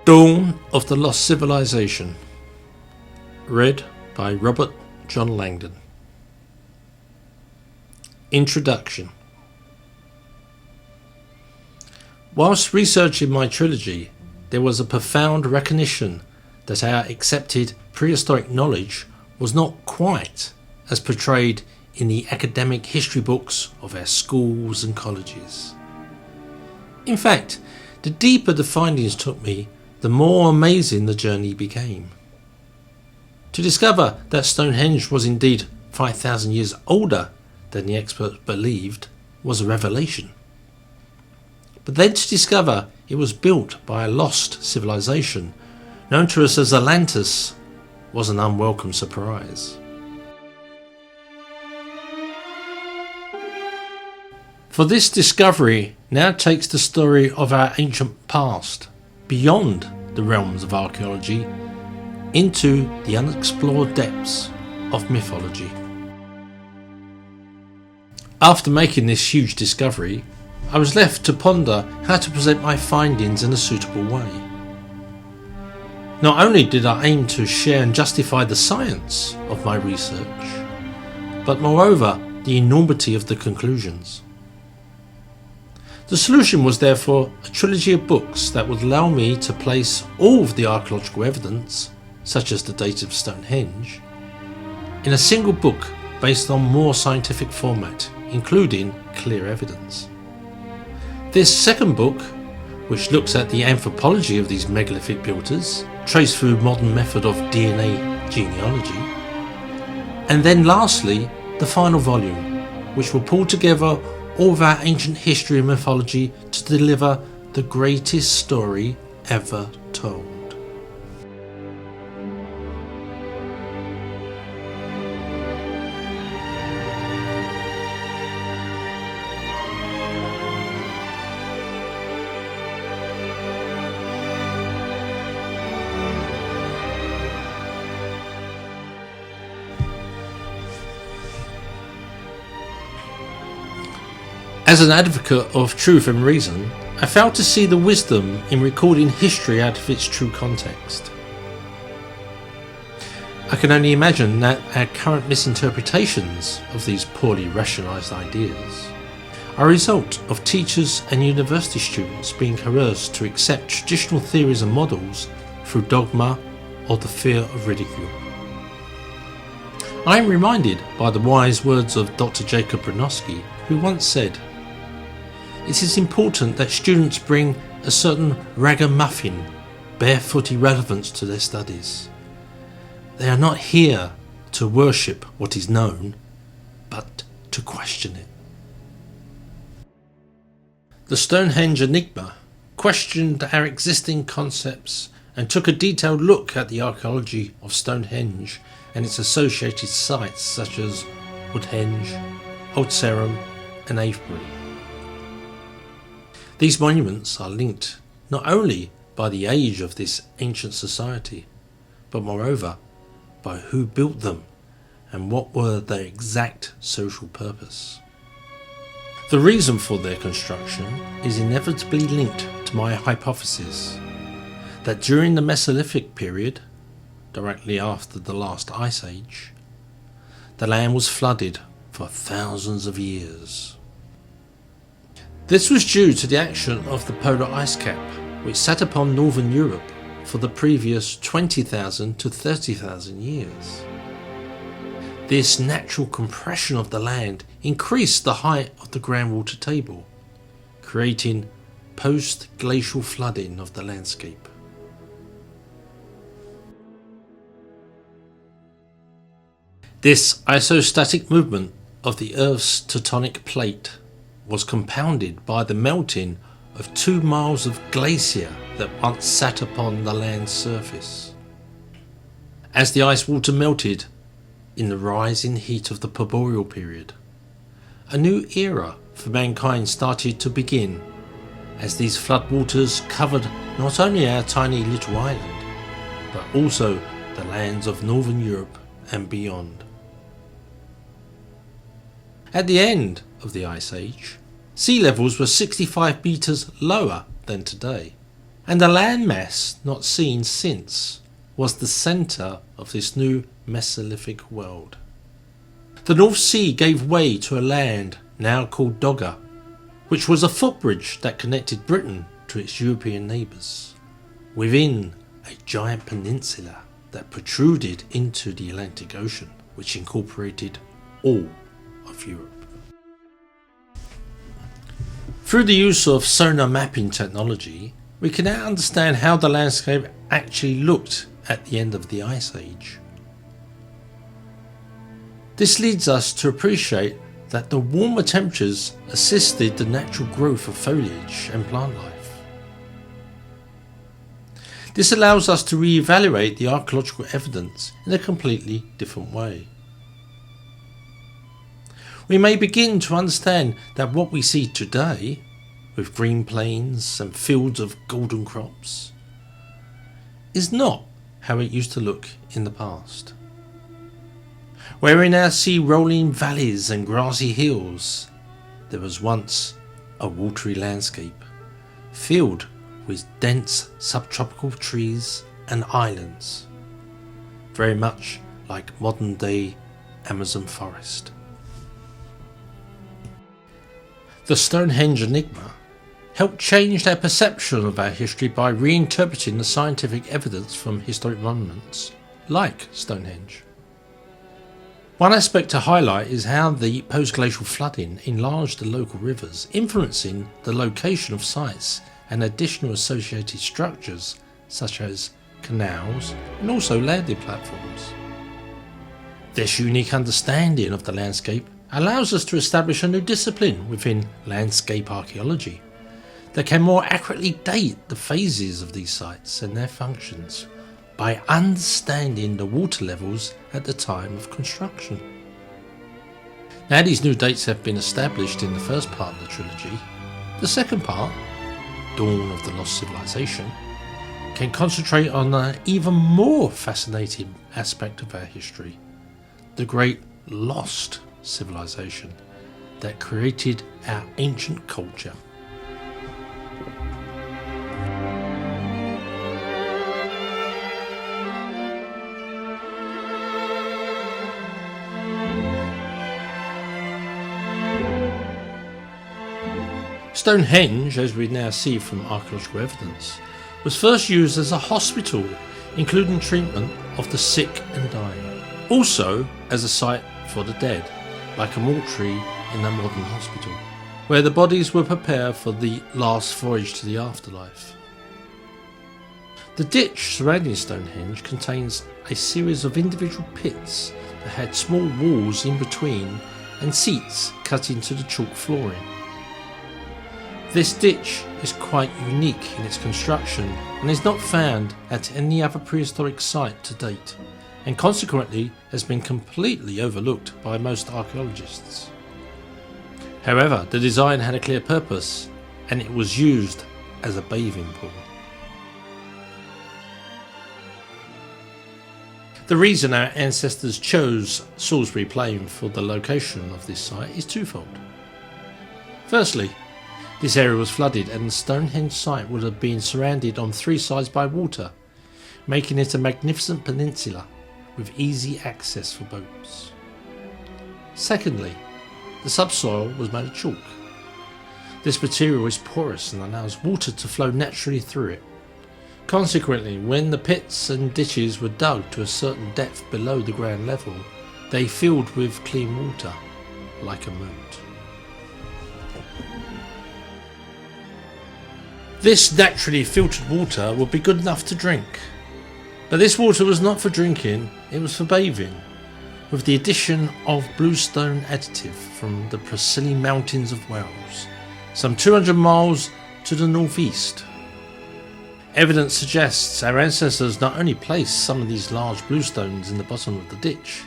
Dawn of the Lost Civilization. Read by Robert John Langdon. Introduction. Whilst researching my trilogy, there was a profound recognition that our accepted prehistoric knowledge was not quite as portrayed in the academic history books of our schools and colleges. In fact, the deeper the findings took me, the more amazing the journey became. To discover that Stonehenge was indeed 5,000 years older than the experts believed was a revelation. But then to discover it was built by a lost civilization known to us as Atlantis was an unwelcome surprise. For this discovery now takes the story of our ancient past beyond the realms of archaeology into the unexplored depths of mythology. After making this huge discovery, I was left to ponder how to present my findings in a suitable way. Not only did I aim to share and justify the science of my research, but moreover the enormity of the conclusions. The solution was therefore a trilogy of books that would allow me to place all of the archaeological evidence, such as the date of Stonehenge, in a single book based on more scientific format, including clear evidence. This second book, which looks at the anthropology of these megalithic builders, traced through modern method of DNA genealogy, and then lastly, the final volume, which will pull together all of our ancient history and mythology to deliver the greatest story ever told. As an advocate of truth and reason, I failed to see the wisdom in recording history out of its true context. I can only imagine that our current misinterpretations of these poorly rationalised ideas are a result of teachers and university students being coerced to accept traditional theories and models through dogma or the fear of ridicule. I am reminded by the wise words of Dr. Jacob Bronowski, who once said, "It is important that students bring a certain ragamuffin, barefoot irrelevance to their studies. They are not here to worship what is known, but to question it." The Stonehenge Enigma questioned our existing concepts and took a detailed look at the archaeology of Stonehenge and its associated sites such as Woodhenge, Old Sarum and Avebury. These monuments are linked not only by the age of this ancient society, but moreover by who built them and what were their exact social purpose. The reason for their construction is inevitably linked to my hypothesis that during the Megalithic period, directly after the last ice age, the land was flooded for thousands of years. This was due to the action of the polar ice cap, which sat upon northern Europe for the previous 20,000 to 30,000 years. This natural compression of the land increased the height of the groundwater table, creating post-glacial flooding of the landscape. This isostatic movement of the Earth's tectonic plate was compounded by the melting of 2 miles of glacier that once sat upon the land's surface. As the ice water melted in the rising heat of the Perboreal period, a new era for mankind started to begin as these floodwaters covered not only our tiny little island, but also the lands of northern Europe and beyond. At the end of the Ice Age, sea levels were 65 metres lower than today, and a landmass not seen since was the centre of this new Megalithic world. The North Sea gave way to a land now called Dogma, which was a footbridge that connected Britain to its European neighbours, within a giant peninsula that protruded into the Atlantic Ocean, which incorporated all of Europe. Through the use of sonar mapping technology, we can now understand how the landscape actually looked at the end of the Ice Age. This leads us to appreciate that the warmer temperatures assisted the natural growth of foliage and plant life. This allows us to re-evaluate the archaeological evidence in a completely different way. We may begin to understand that what we see today, with green plains and fields of golden crops, is not how it used to look in the past. Where we now see rolling valleys and grassy hills, there was once a watery landscape filled with dense subtropical trees and islands, very much like modern day Amazon forest. The Stonehenge enigma helped change our perception of our history by reinterpreting the scientific evidence from historic monuments like Stonehenge. One aspect to highlight is how the post-glacial flooding enlarged the local rivers, influencing the location of sites and additional associated structures such as canals and also landing platforms. This unique understanding of the landscape allows us to establish a new discipline within landscape archaeology that can more accurately date the phases of these sites and their functions by understanding the water levels at the time of construction. Now these new dates have been established in the first part of the trilogy, the second part, Dawn of the Lost Civilization, can concentrate on an even more fascinating aspect of our history, the great Lost Civilization that created our ancient culture. Stonehenge, as we now see from archaeological evidence, was first used as a hospital, including treatment of the sick and dying. Also as a site for the dead, like a mortuary in a modern hospital, where the bodies were prepared for the last voyage to the afterlife. The ditch surrounding Stonehenge contains a series of individual pits that had small walls in between and seats cut into the chalk flooring. This ditch is quite unique in its construction and is not found at any other prehistoric site to date, and consequently has been completely overlooked by most archaeologists. However, the design had a clear purpose, and it was used as a bathing pool. The reason our ancestors chose Salisbury Plain for the location of this site is twofold. Firstly, this area was flooded and the Stonehenge site would have been surrounded on three sides by water, making it a magnificent peninsula with easy access for boats. Secondly, the subsoil was made of chalk. This material is porous and allows water to flow naturally through it. Consequently, when the pits and ditches were dug to a certain depth below the ground level, they filled with clean water, like a moat. This naturally filtered water would be good enough to drink, but this water was not for drinking, it was for bathing, with the addition of bluestone additive from the Preseli Mountains of Wales, some 200 miles to the northeast. Evidence suggests our ancestors not only placed some of these large bluestones in the bottom of the ditch,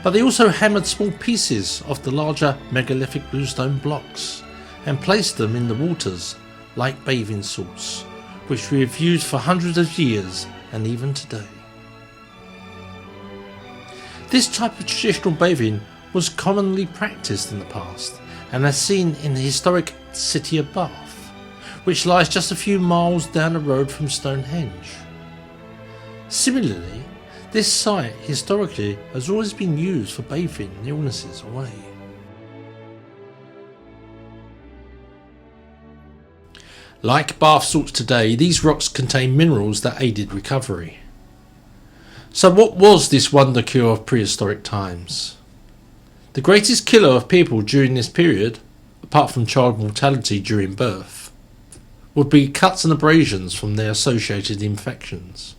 but they also hammered small pieces of the larger megalithic bluestone blocks and placed them in the waters like bathing salts, which we have used for hundreds of years and even today. This type of traditional bathing was commonly practiced in the past and as seen in the historic city of Bath, which lies just a few miles down the road from Stonehenge. Similarly, this site historically has always been used for bathing illnesses away. Like bath salts today, these rocks contain minerals that aided recovery. So what was this wonder cure of prehistoric times? The greatest killer of people during this period, apart from child mortality during birth, would be cuts and abrasions from their associated infections.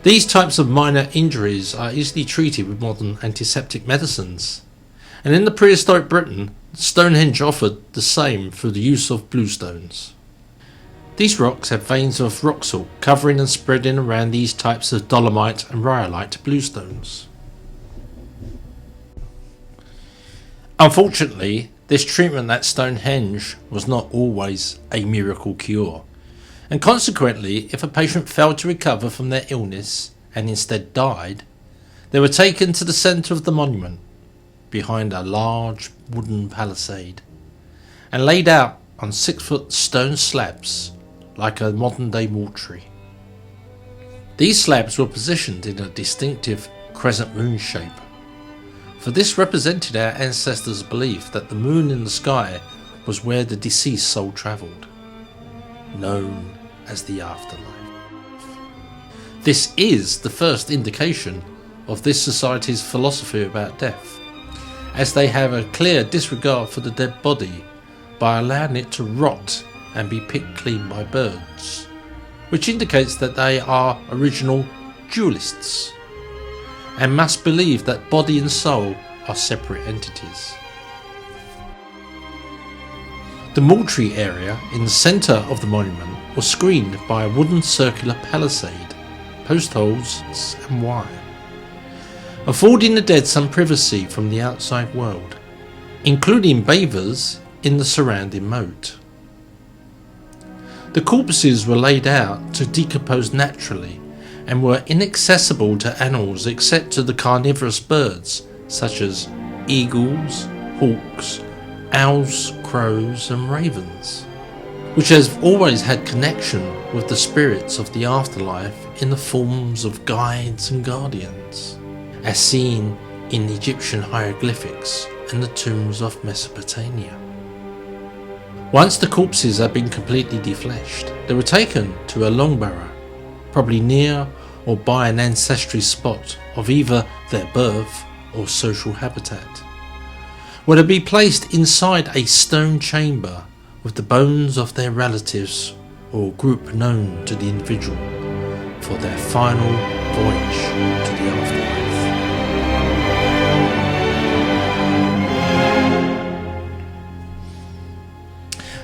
These types of minor injuries are easily treated with modern antiseptic medicines, and in the prehistoric Britain, Stonehenge offered the same through the use of bluestones. These rocks have veins of rock salt covering and spreading around these types of dolomite and rhyolite bluestones. Unfortunately, this treatment at Stonehenge was not always a miracle cure, and consequently, if a patient failed to recover from their illness and instead died, they were taken to the centre of the monument, behind a large wooden palisade, and laid out on 6-foot stone slabs like a modern day mortuary. These slabs were positioned in a distinctive crescent moon shape, for this represented our ancestors' belief that the moon in the sky was where the deceased soul travelled, known as the afterlife. This is the first indication of this society's philosophy about death, as they have a clear disregard for the dead body by allowing it to rot and be picked clean by birds, which indicates that they are original dualists and must believe that body and soul are separate entities. The mortuary area in the centre of the monument was screened by a wooden circular palisade, post holes and wire, affording the dead some privacy from the outside world, including bathers in the surrounding moat. The corpses were laid out to decompose naturally and were inaccessible to animals except to the carnivorous birds such as eagles, hawks, owls, crows and ravens, which has always had connection with the spirits of the afterlife in the forms of guides and guardians, as seen in Egyptian hieroglyphics and the tombs of Mesopotamia. Once the corpses had been completely defleshed, they were taken to a long burial, probably near or by an ancestry spot of either their birth or social habitat, where they'd be placed inside a stone chamber with the bones of their relatives or group known to the individual for their final voyage to the afterlife.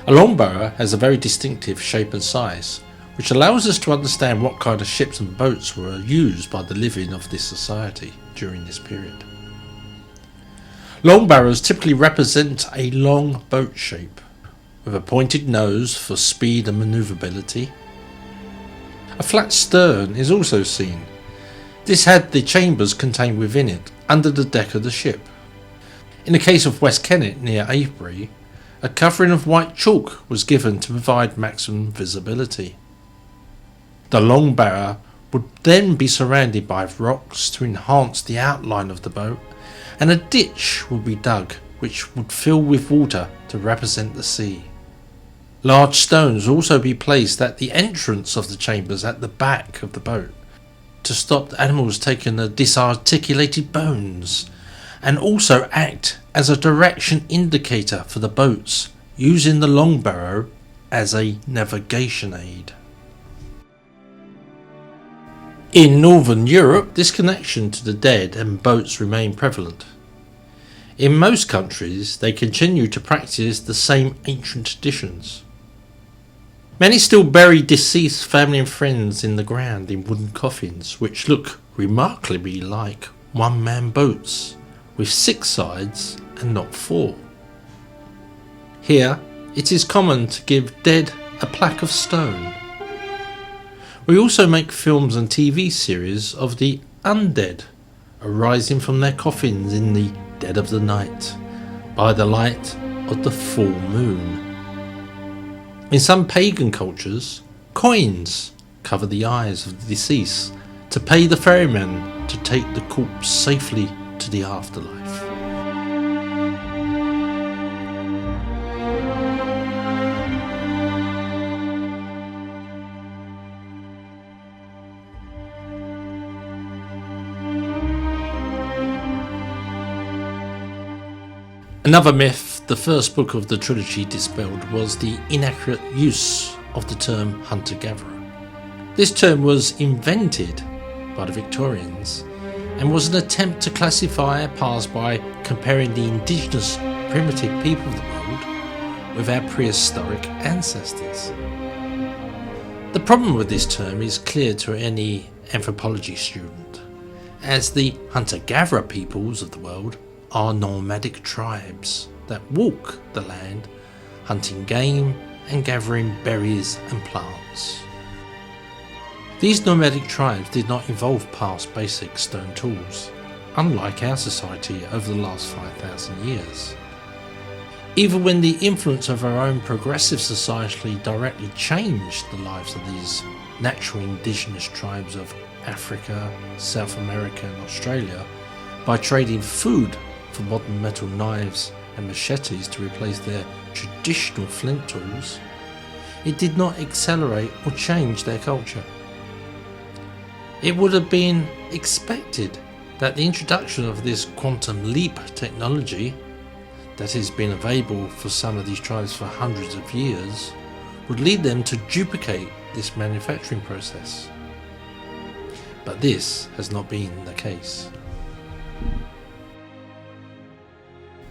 A long burial has a very distinctive shape and size, which allows us to understand what kind of ships and boats were used by the living of this society during this period. Long barrows typically represent a long boat shape, with a pointed nose for speed and manoeuvrability. A flat stern is also seen. This had the chambers contained within it, under the deck of the ship. In the case of West Kennet near Avebury, a covering of white chalk was given to provide maximum visibility. The long barrow would then be surrounded by rocks to enhance the outline of the boat, and a ditch would be dug which would fill with water to represent the sea. Large stones would also be placed at the entrance of the chambers at the back of the boat to stop the animals taking the disarticulated bones, and also act as a direction indicator for the boats, using the long barrow as a navigation aid. In Northern Europe, this connection to the dead and boats remained prevalent. In most countries, they continue to practice the same ancient traditions. Many still bury deceased family and friends in the ground in wooden coffins, which look remarkably like one-man boats, with 6 sides and not 4. Here, it is common to give dead a plaque of stone. We also make films and TV series of the undead arising from their coffins in the dead of the night by the light of the full moon. In some pagan cultures, coins cover the eyes of the deceased to pay the ferryman to take the corpse safely to the afterlife. Another myth the first book of the trilogy dispelled was the inaccurate use of the term hunter-gatherer. This term was invented by the Victorians and was an attempt to classify our past by comparing the indigenous primitive people of the world with our prehistoric ancestors. The problem with this term is clear to any anthropology student, as the hunter-gatherer peoples of the world are nomadic tribes that walk the land, hunting game and gathering berries and plants. These nomadic tribes did not evolve past basic stone tools, unlike our society over the last 5,000 years. Even when the influence of our own progressive society directly changed the lives of these natural indigenous tribes of Africa, South America and Australia by trading food for modern metal knives and machetes to replace their traditional flint tools, it did not accelerate or change their culture. It would have been expected that the introduction of this quantum leap technology that has been available for some of these tribes for hundreds of years would lead them to duplicate this manufacturing process. But this has not been the case.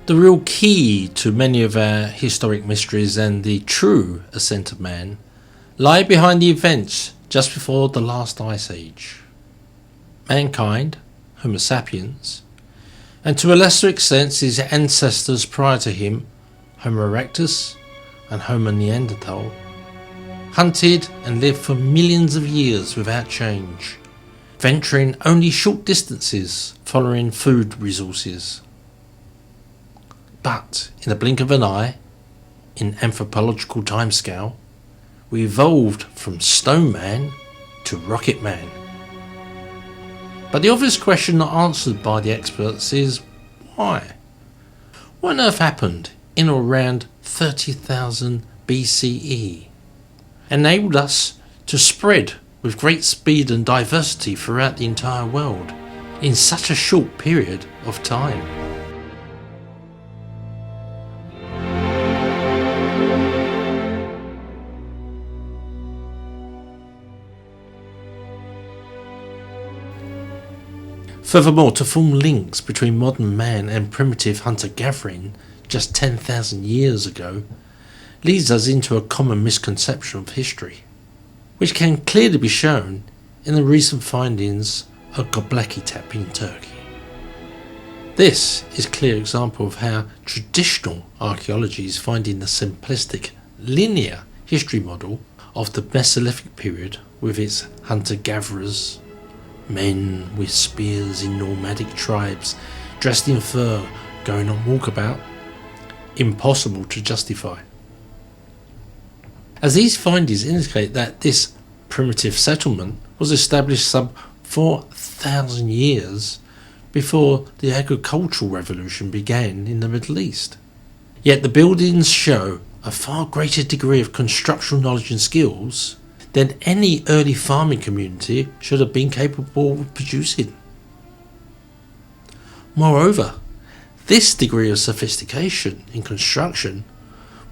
The real key to many of our historic mysteries and the true ascent of man lie behind the events just before the last ice age. Mankind, Homo sapiens, and to a lesser extent his ancestors prior to him, Homo erectus and Homo neanderthal, hunted and lived for millions of years without change, venturing only short distances following food resources. But in the blink of an eye, in anthropological timescale, we evolved from stone man to rocket man. But the obvious question not answered by the experts is why? What on earth happened in or around 30,000 BCE? Enabled us to spread with great speed and diversity throughout the entire world in such a short period of time. Furthermore, to form links between modern man and primitive hunter-gathering just 10,000 years ago leads us into a common misconception of history, which can clearly be shown in the recent findings of Göbekli Tepe in Turkey. This is a clear example of how traditional archaeology is finding the simplistic, linear history model of the Mesolithic period with its hunter-gatherers, men with spears in nomadic tribes, dressed in fur, going on walkabout, impossible to justify. As these findings indicate that this primitive settlement was established some 4,000 years before the agricultural revolution began in the Middle East. Yet the buildings show a far greater degree of constructional knowledge and skills than any early farming community should have been capable of producing. Moreover, this degree of sophistication in construction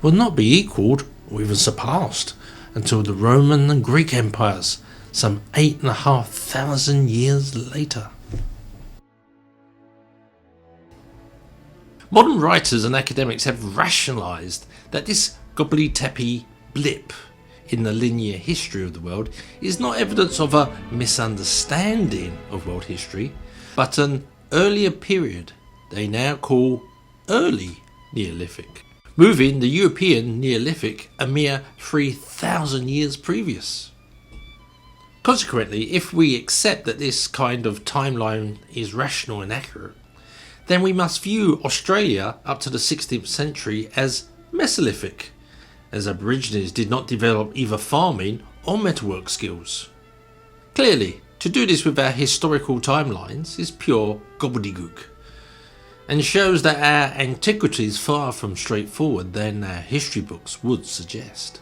will not be equalled or even surpassed until the Roman and Greek empires some 8,500 years later. Modern writers and academics have rationalised that this Göbekli Tepe blip in the linear history of the world is not evidence of a misunderstanding of world history, but an earlier period they now call early Neolithic, moving the European Neolithic a mere 3,000 years previous. Consequently, if we accept that this kind of timeline is rational and accurate, then we must view Australia up to the 16th century as Mesolithic, as Aborigines did not develop either farming or metalwork skills. Clearly, to do this with our historical timelines is pure gobbledygook, and shows that our antiquity is far from straightforward than our history books would suggest.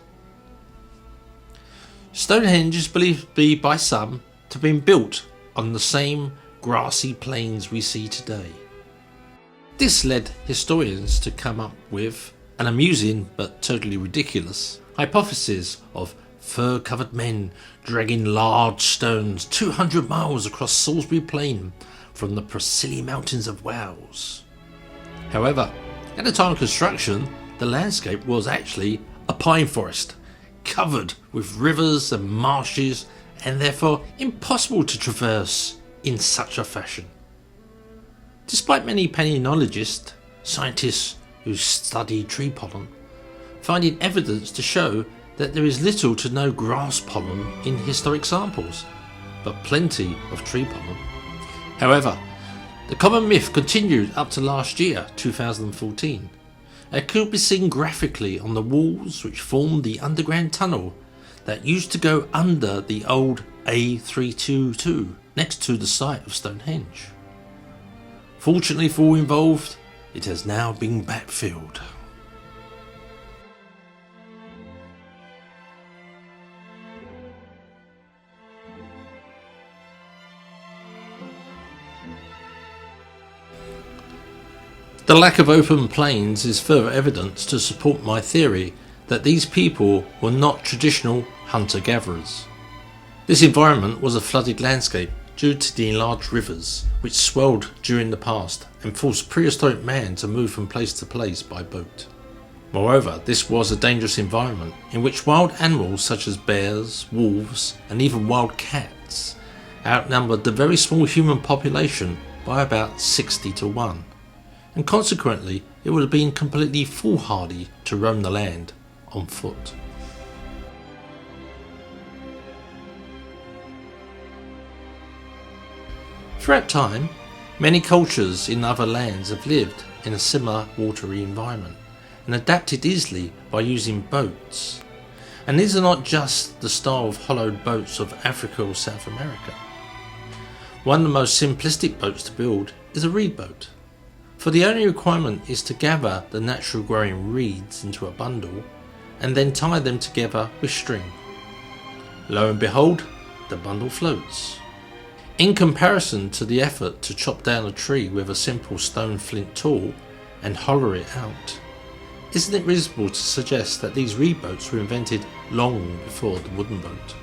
Stonehenge is believed to be by some to have been built on the same grassy plains we see today. This led historians to come up with an amusing but totally ridiculous hypothesis of fur-covered men dragging large stones 200 miles across Salisbury Plain from the Preseli Mountains of Wales. However, at the time of construction, the landscape was actually a pine forest, covered with rivers and marshes, and therefore impossible to traverse in such a fashion. Despite many paleontologists, scientists who study tree pollen, finding evidence to show that there is little to no grass pollen in historic samples, but plenty of tree pollen. However, the common myth continued up to last year, 2014. It could be seen graphically on the walls which formed the underground tunnel that used to go under the old A322 next to the site of Stonehenge. Fortunately for all involved, it has now been backfilled. The lack of open plains is further evidence to support my theory that these people were not traditional hunter-gatherers. This environment was a flooded landscape due to the enlarged rivers which swelled during the past and forced prehistoric man to move from place to place by boat. Moreover, this was a dangerous environment in which wild animals such as bears, wolves and even wild cats outnumbered the very small human population by about 60 to 1. And consequently it would have been completely foolhardy to roam the land on foot. Throughout time, many cultures in other lands have lived in a similar watery environment and adapted easily by using boats. And these are not just the style of hollowed boats of Africa or South America. One of the most simplistic boats to build is a reed boat. For the only requirement is to gather the natural growing reeds into a bundle and then tie them together with string. Lo and behold, the bundle floats. In comparison to the effort to chop down a tree with a simple stone flint tool and hollow it out, isn't it reasonable to suggest that these reed boats were invented long before the wooden boat?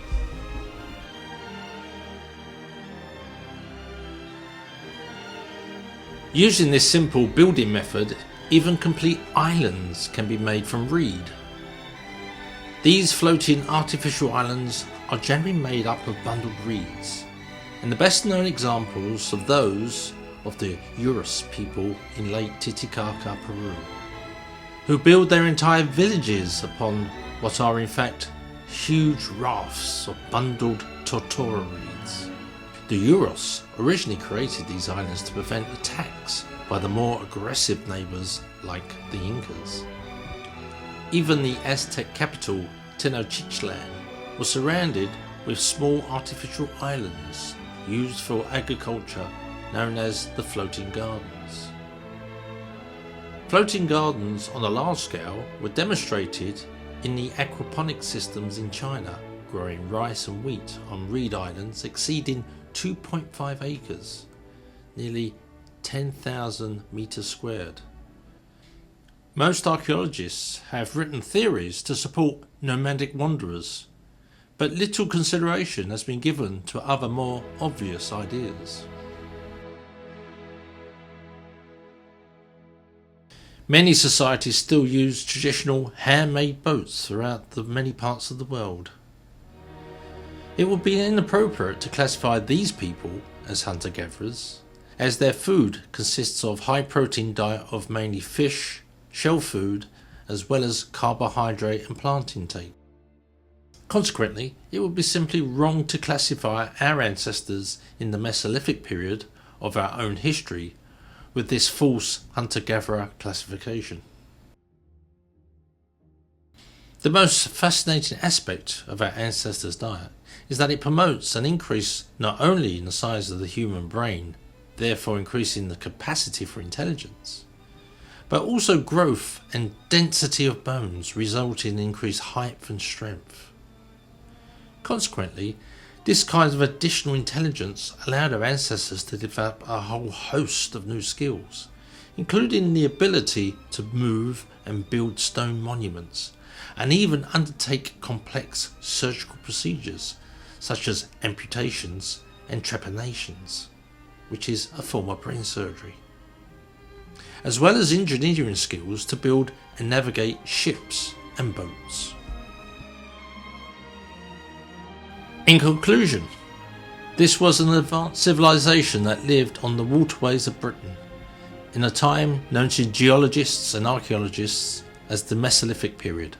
Using this simple building method, even complete islands can be made from reed. These floating artificial islands are generally made up of bundled reeds, and the best known examples of those of the Urus people in Lake Titicaca, Peru, who build their entire villages upon what are in fact huge rafts of bundled tortora reeds. The Urus originally created these islands to prevent attacks by the more aggressive neighbours like the Incas. Even the Aztec capital Tenochtitlan was surrounded with small artificial islands used for agriculture known as the floating gardens. Floating gardens on a large scale were demonstrated in the aquaponic systems in China, growing rice and wheat on reed islands exceeding 2.5 acres, nearly 10,000 meters squared. Most archaeologists have written theories to support nomadic wanderers, but little consideration has been given to other more obvious ideas. Many societies still use traditional handmade boats throughout the many parts of the world. It would be inappropriate to classify these people as hunter-gatherers, as their food consists of high protein diet of mainly fish, shell food, as well as carbohydrate and plant intake. Consequently, it would be simply wrong to classify our ancestors in the Mesolithic period of our own history with this false hunter-gatherer classification. The most fascinating aspect of our ancestors' diet is that it promotes an increase not only in the size of the human brain, therefore increasing the capacity for intelligence, but also growth and density of bones, resulting in increased height and strength. Consequently, this kind of additional intelligence allowed our ancestors to develop a whole host of new skills, including the ability to move and build stone monuments, and even undertake complex surgical procedures such as amputations and trepanations, which is a form of brain surgery, as well as engineering skills to build and navigate ships and boats. In conclusion, this was an advanced civilization that lived on the waterways of Britain in a time known to geologists and archaeologists as the Megalithic period,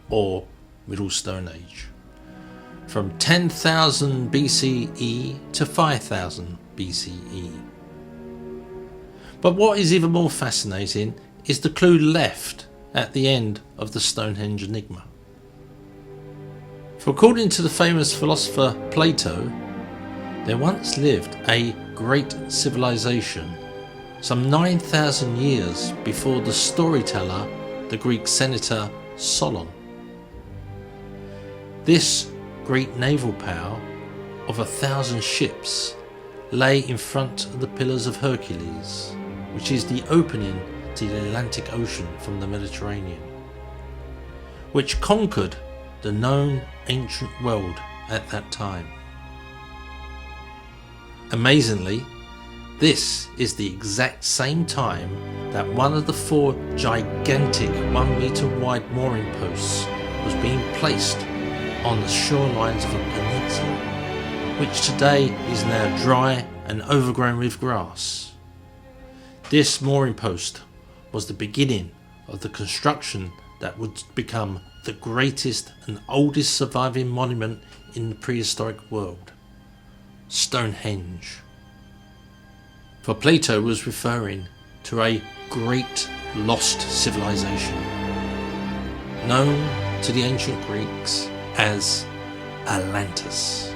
or Middle Stone Age, from 10,000 BCE to 5,000 BCE. But what is even more fascinating is the clue left at the end of the Stonehenge enigma. For according to the famous philosopher Plato, there once lived a great civilization some 9,000 years before the storyteller, the Greek senator Solon. This great naval power of 1,000 ships lay in front of the Pillars of Hercules, which is the opening to the Atlantic Ocean from the Mediterranean, which conquered the known ancient world at that time. Amazingly, this is the exact same time that one of the 4 gigantic 1 meter wide mooring posts was being placed on the shorelines of a peninsula, which today is now dry and overgrown with grass. This mooring post was the beginning of the construction that would become the greatest and oldest surviving monument in the prehistoric world, Stonehenge. For Plato was referring to a great lost civilization, known to the ancient Greeks as Atlantis.